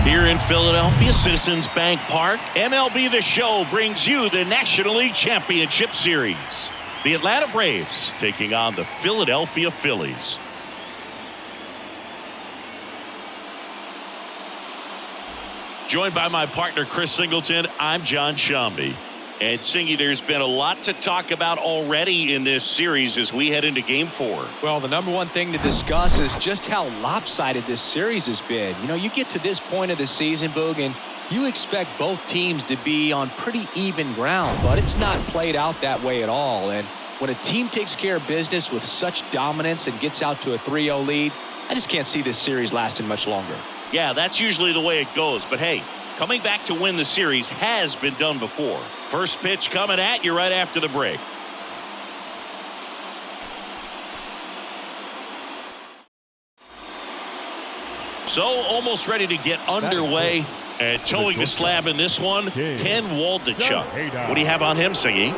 Here in Philadelphia, Citizens Bank Park, MLB The Show brings you the National League Championship Series. The Atlanta Braves taking on the Philadelphia Phillies. Joined by my partner, Chris Singleton, I'm John Shambi. And Singy, there's been a lot to talk about already in this series as we head into Game 4. Well, the number one thing to discuss is just how lopsided this series has been. You know, you get to this point of the season, Boog, and you expect both teams to be on pretty even ground, but it's not played out that way at all. And when a team takes care of business with such dominance and gets out to a 3-0 lead, I just can't see this series lasting much longer. Yeah, that's usually the way it goes. But hey, coming back to win the series has been done before. First pitch coming at you right after the break. So almost ready to get underway. And towing the slab in this one, Ken Waldichuk. What do you have on him, Singy?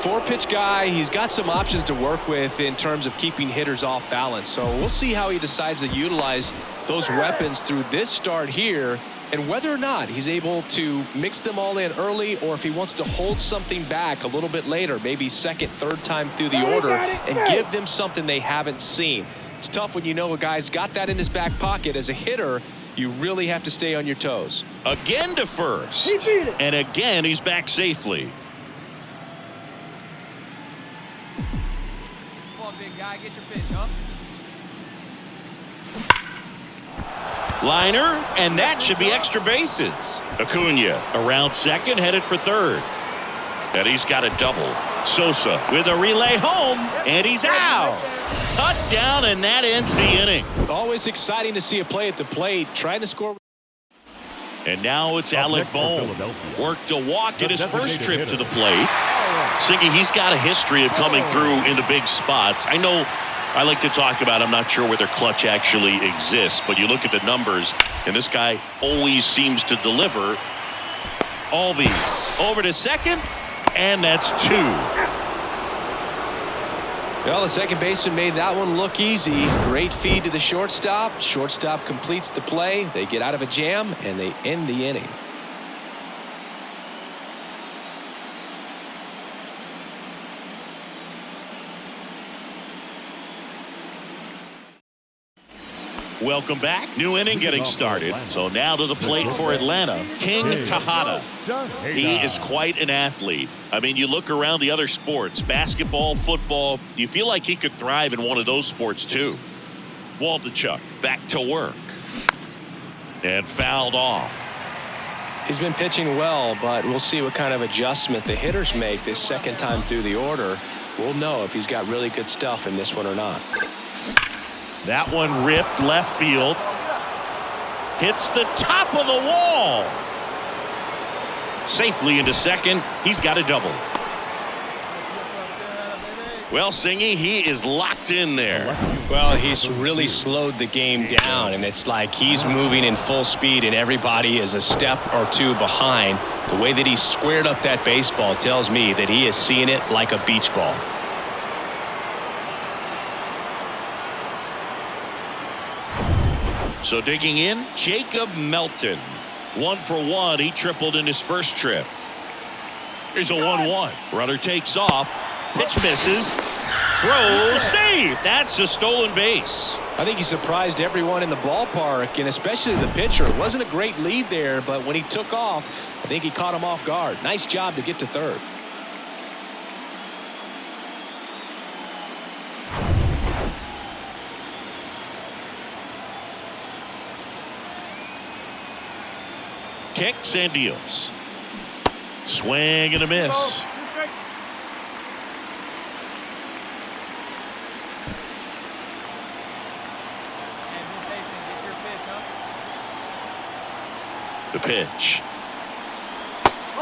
4-pitch guy. He's got some options to work with in terms of keeping hitters off balance. So we'll see how he decides to utilize those weapons through this start here, and whether or not he's able to mix them all in early, or if he wants to hold something back a little bit later, maybe second, third time through the order, and give them something they haven't seen. It's tough when you know a guy's got that in his back pocket. As a hitter, you really have to stay on your toes. Again to first. And again, he's back safely. Come on, big guy, get your pitch, huh? Liner, and that should be extra bases. Acuna around second, headed for third. And he's got a double. Sosa with a relay home, and he's out. Cut down, and that ends the inning. Always exciting to see a play at the plate, trying to score. And now it's Alec Bohm. Worked a walk in his first trip to the plate. Siggy, he's got a history of coming through in the big spots. I know I like to talk about, I'm not sure whether clutch actually exists, but you look at the numbers, and this guy always seems to deliver. Albies over to second, and that's 2. Well, the second baseman made that one look easy. Great feed to the shortstop. Shortstop completes the play. They get out of a jam, and they end the inning. Welcome back. New inning getting started. So now to the plate for Atlanta, King Tejada. He is quite an athlete. I mean, you look around the other sports, basketball, football, you feel like he could thrive in one of those sports too. Waldichuk back to work. And fouled off. He's been pitching well, but we'll see what kind of adjustment the hitters make this second time through the order. We'll know if he's got really good stuff in this one or not. That one ripped left field. Hits the top of the wall. Safely into second. He's got a double. Well, Singy, he is locked in there. Well, he's really slowed the game down, and it's like he's moving in full speed, and everybody is a step or two behind. The way that he squared up that baseball tells me that he is seeing it like a beach ball. So digging in, Jacob Melton. 1 for 1. He tripled in his first trip. Here's a 1-1. Runner takes off. Pitch misses. Throw safe. That's a stolen base. I think he surprised everyone in the ballpark, and especially the pitcher. It wasn't a great lead there, but when he took off, I think he caught him off guard. Nice job to get to third. Kicks and deals. Swing and a miss. The pitch.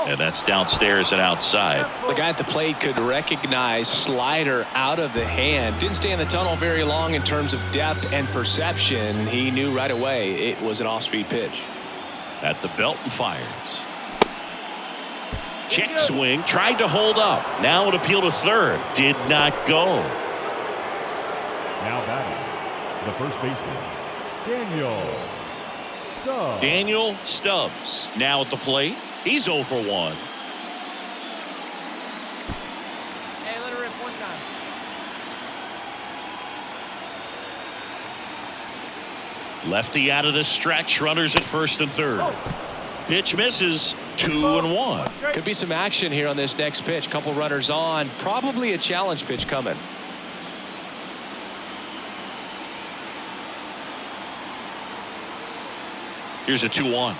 And that's downstairs and outside. The guy at the plate could recognize slider out of the hand. Didn't stay in the tunnel very long in terms of depth and perception. He knew right away it was an off-speed pitch. At the belt and fires. Check swing. Tried to hold up. Now an appeal to third. Did not go. Now batting, the first baseman, Daniel Daniel Stubbs now at the plate. He's 0 for 1. Hey, let her rip one time. Lefty out of the stretch. Runners at first and third. Pitch misses. 2-1. Could be some action here on this next pitch. Couple runners on. Probably a challenge pitch coming. Here's a 2-1.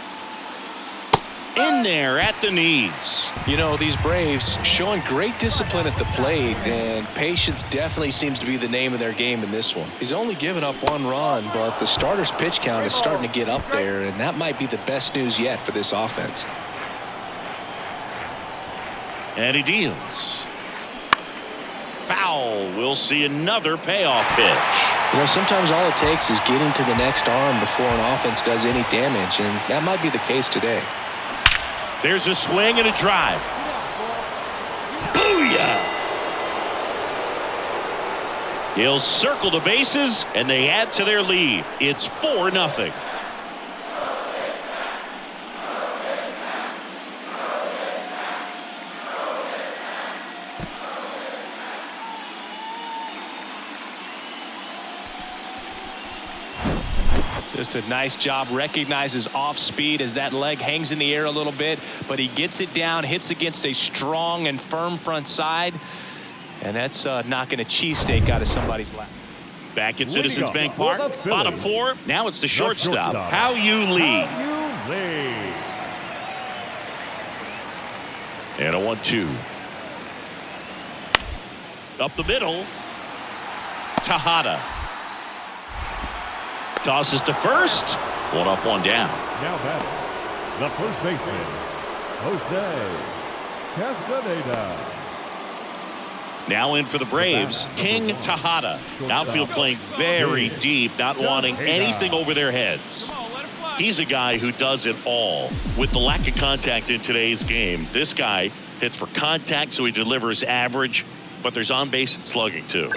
In there at the knees. You know, these Braves showing great discipline at the plate, and patience definitely seems to be the name of their game in this one. He's only given up 1 run, but the starter's pitch count is starting to get up there, and that might be the best news yet for this offense. And he deals. Foul. We'll see another payoff pitch. You know, sometimes all it takes is getting to the next arm before an offense does any damage, and that might be the case today. There's a swing and a drive. Booyah! He'll circle the bases, and they add to their lead. It's 4-0. Just a nice job. Recognizes off speed as that leg hangs in the air a little bit, but he gets it down, hits against a strong and firm front side, and that's knocking a cheesesteak out of somebody's lap. Back at Citizens Bank Park, bottom 4. Now it's the shortstop. How you lead. And a 1-2. Up the middle. Tejada. Tosses to first. 1 up, 1 down. Now batting, the first baseman, Jose Castaneda. Now in for the Braves, King Tejada. Outfield playing very deep, not wanting anything over their heads. He's a guy who does it all. With the lack of contact in today's game, this guy hits for contact, so he delivers average, but there's on base and slugging too.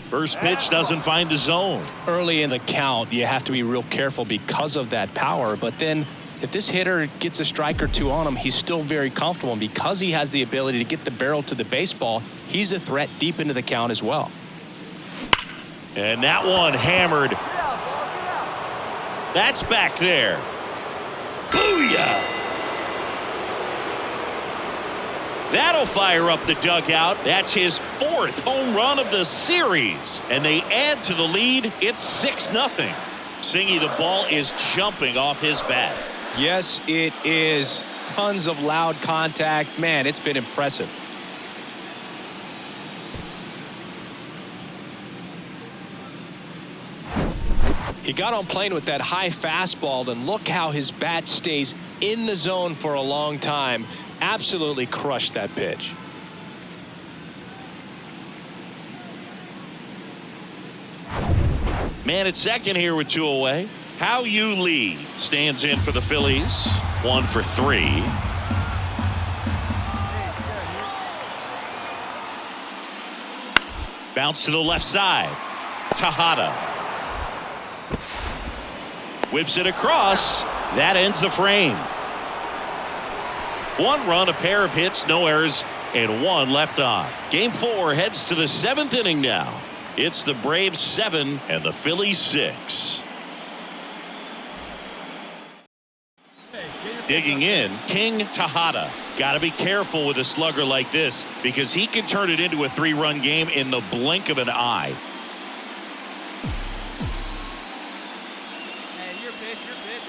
First pitch doesn't find the zone. Early in the count, you have to be real careful because of that power, but then if this hitter gets a strike or two on him, he's still very comfortable, and because he has the ability to get the barrel to the baseball, he's a threat deep into the count as well. And that one hammered. That's back there. Booyah! That'll fire up the dugout. That's his 4th home run of the series. And they add to the lead. It's 6-0. Singy, the ball is jumping off his bat. Yes, it is. Tons of loud contact. Man, it's been impressive. He got on plane with that high fastball, and look how his bat stays in the zone for a long time. Absolutely crushed that pitch. Man at second here with 2 away. How you lead stands in for the Phillies. 1 for 3. Bounce to the left side. Tejada. Whips it across. That ends the frame. 1 run, a pair of hits, no errors, and 1 left on. Game 4 heads to the 7th inning now. It's the Braves 7 and the Phillies 6. Digging in, King Tejada. Got to be careful with a slugger like this because he can turn it into a 3-run game in the blink of an eye. Hey, your pitch, your pitch.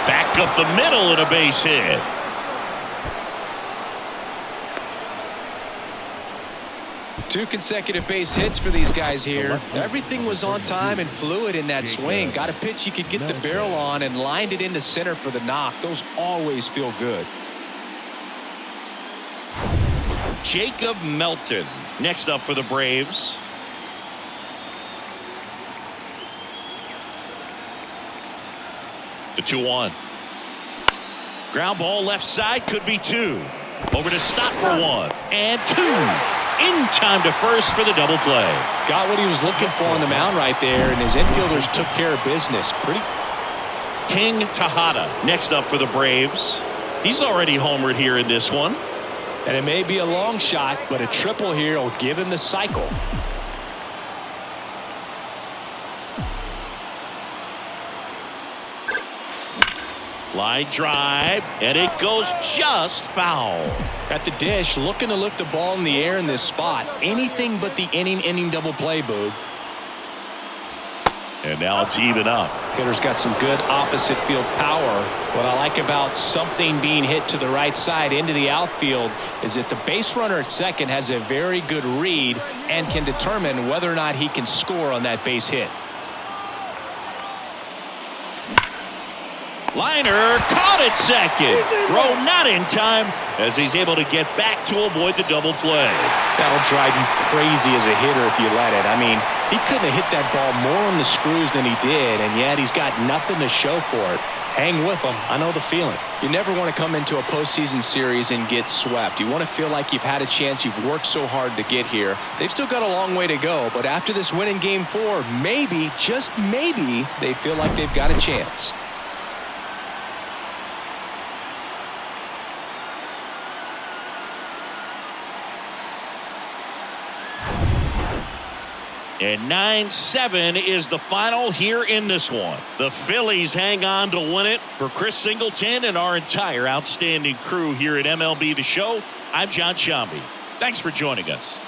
Back up the middle and a base hit. Two consecutive base hits for these guys here. Everything was on time and fluid in that swing. Got a pitch he could get the barrel on and lined it into center for the knock. Those always feel good. Jacob Melton next up for the Braves. The 2-1. Ground ball left side, could be 2. Over to stop for 1 and 2. in time to first for the double play. Got what he was looking for on the mound right there, and his infielders took care of business. King Tejada next up for the Braves. He's already homered here in this one. And it may be a long shot, but a triple here will give him the cycle. Line drive, and it goes just foul. At the dish, looking to lift the ball in the air in this spot. Anything but the inning double play, Boog. And now it's even up. Hitter's got some good opposite field power. What I like about something being hit to the right side into the outfield is that the base runner at second has a very good read and can determine whether or not he can score on that base hit. Liner caught at second. Throw not in time as he's able to get back to avoid the double play. That'll drive you crazy as a hitter if you let it. I mean, he couldn't have hit that ball more on the screws than he did, and yet he's got nothing to show for it. Hang with him. I know the feeling. You never want to come into a postseason series and get swept. You want to feel like you've had a chance. You've worked so hard to get here. They've still got a long way to go, but after this win in Game 4, maybe, just maybe, they feel like they've got a chance. And 9-7 is the final here in this one. The Phillies hang on to win it. For Chris Singleton and our entire outstanding crew here at MLB The Show, I'm John Shambi. Thanks for joining us.